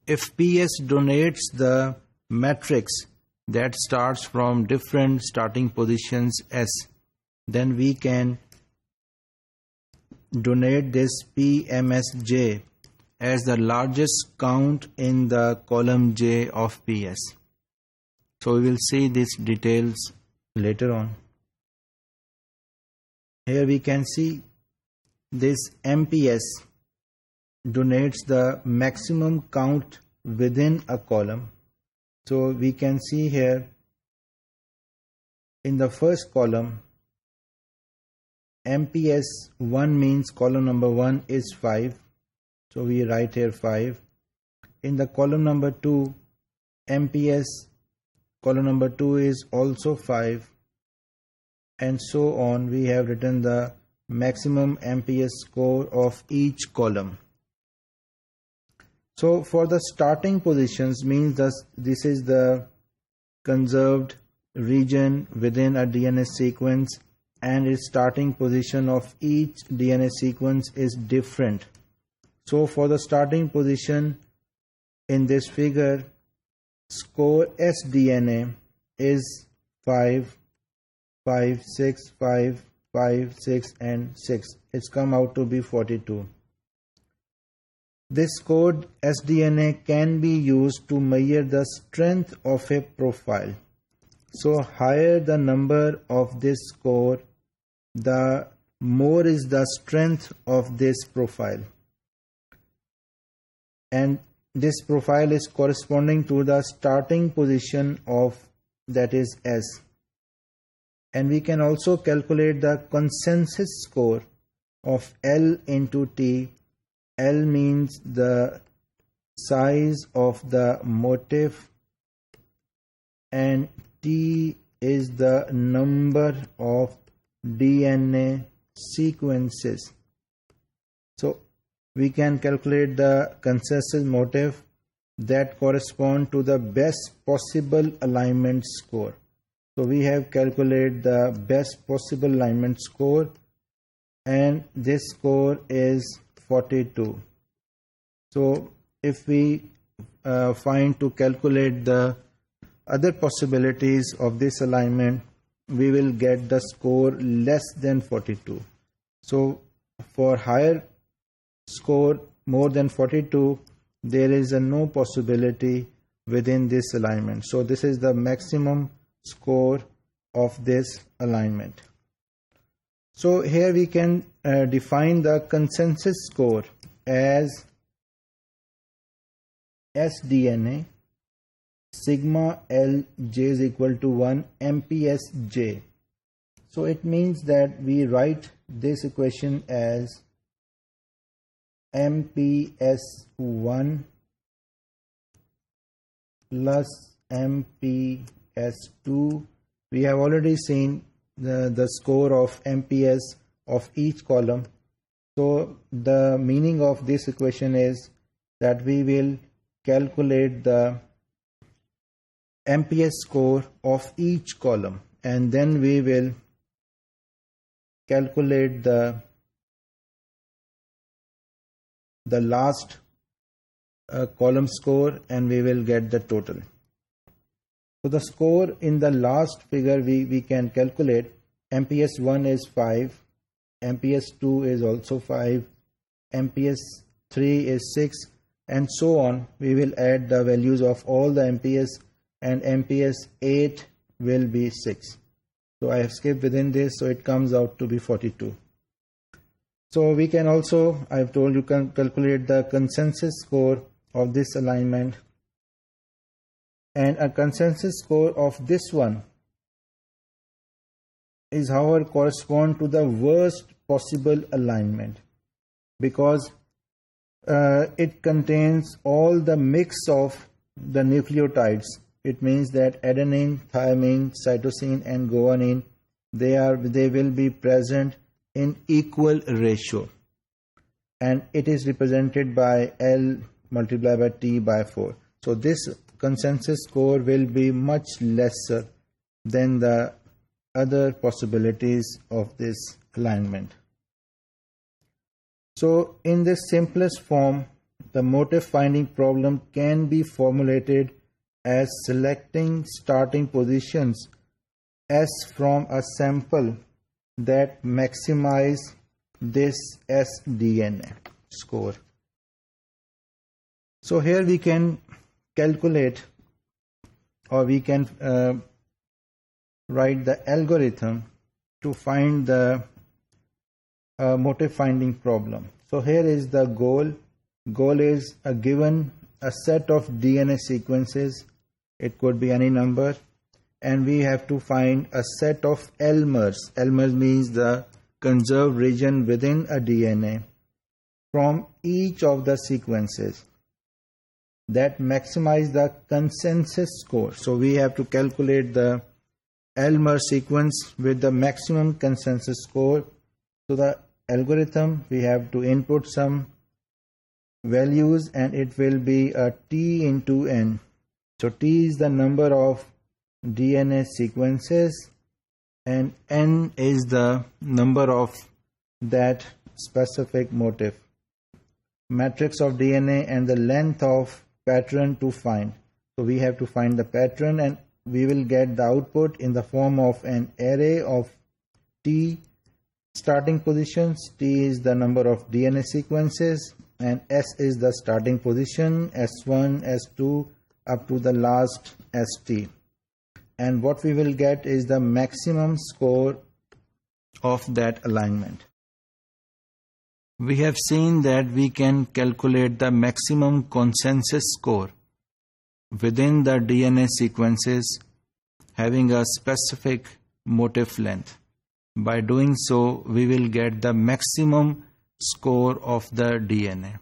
if PS donates the matrix that starts from different starting positions S, then we can donate this PMSJ as the largest count in the column J of PS. So we will see these details later on. Here we can see this MPS donates the maximum count within a column. So we can see here in the first column, MPS 1 means column number 1 is 5. So we write here 5. In the column number 2, MPS column number 2 is also 5. And so on. We have written the maximum MPS score of each column. So for the starting positions means this is the conserved region within a DNA sequence, and its starting position of each DNA sequence is different. So for the starting position in this figure, score sDNA is 5, 5, 6, 5, 5, 6 and 6. It's come out to be 42. This code sDNA can be used to measure the strength of a profile. So higher the number of this score, the more is the strength of this profile. And this profile is corresponding to the starting position of, that is S. And we can also calculate the consensus score of L into T. L means the size of the motif and T is the number of DNA sequences. So we can calculate the consensus motif that correspond to the best possible alignment score. So we have calculated the best possible alignment score, and this score is 42. So if we find to calculate the other possibilities of this alignment, we will get the score less than 42. So for higher score more than 42, there is no possibility within this alignment. So this is the maximum score of this alignment. So here we can define the consensus score as sDNA sigma L j is equal to 1 MPS j. So it means that we write this equation as MPS 1 plus MPS 2. We have already seen the score of MPS of each column. So the meaning of this equation is that we will calculate the MPS score of each column, and then we will calculate the last column score, and we will get the total. So the score in the last figure we can calculate. MPS 1 is 5, MPS 2 is also 5, MPS 3 is 6, and so on. We will add the values of all the MPS, and MPS 8 will be 6. So I have skipped within this, so it comes out to be 42. So we can also, I have told you, can calculate the consensus score of this alignment, and a consensus score of this one is however correspond to the worst possible alignment, because it contains all the mix of the nucleotides. It means that adenine, thymine, cytosine and guanine, they will be present in equal ratio, and it is represented by L multiplied by T by 4. So this consensus score will be much lesser than the other possibilities of this alignment. So in this simplest form, the motif finding problem can be formulated as selecting starting positions S from a sample that maximize this sDNA score. So here we can calculate, or we can write the algorithm to find the motif finding problem. So here is the goal. Goal is given a set of DNA sequences. It could be any number, and we have to find a set of Elmers. Elmers means the conserved region within a DNA from each of the sequences that maximize the consensus score. So we have to calculate the Elmer sequence with the maximum consensus score. So the algorithm, we have to input some values, and it will be a T into N. So T is the number of DNA sequences and N is the number of that specific motif. Matrix of DNA and the length of pattern to find. So we have to find the pattern, and we will get the output in the form of an array of T starting positions. T is the number of DNA sequences and S is the starting position, S1, S2 up to the last ST. And what we will get is the maximum score of that alignment. We have seen that we can calculate the maximum consensus score within the DNA sequences having a specific motif length. By doing so, we will get the maximum score of the DNA.